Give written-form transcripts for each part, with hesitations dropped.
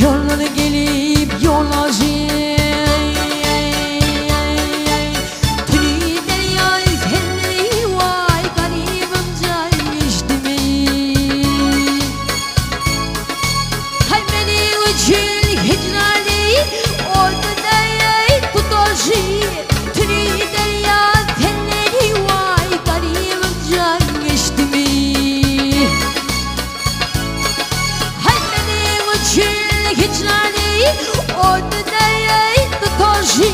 Yollara gelip yolacı Tülü derya telleri vay garibim can geçti mi Kalbenin için hicran değil orada değil tutuşu Tülü derya telleri vay garibim can geçti mi Kalbenin için hicran değil orada değil tutuşu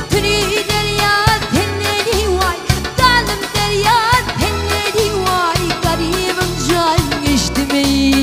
Tülü derya telleri vay zalim derya telleri vay garibim can geçti mi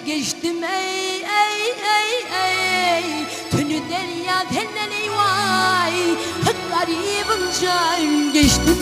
Geçtim Tülü derya telleri vay garibim can geçtim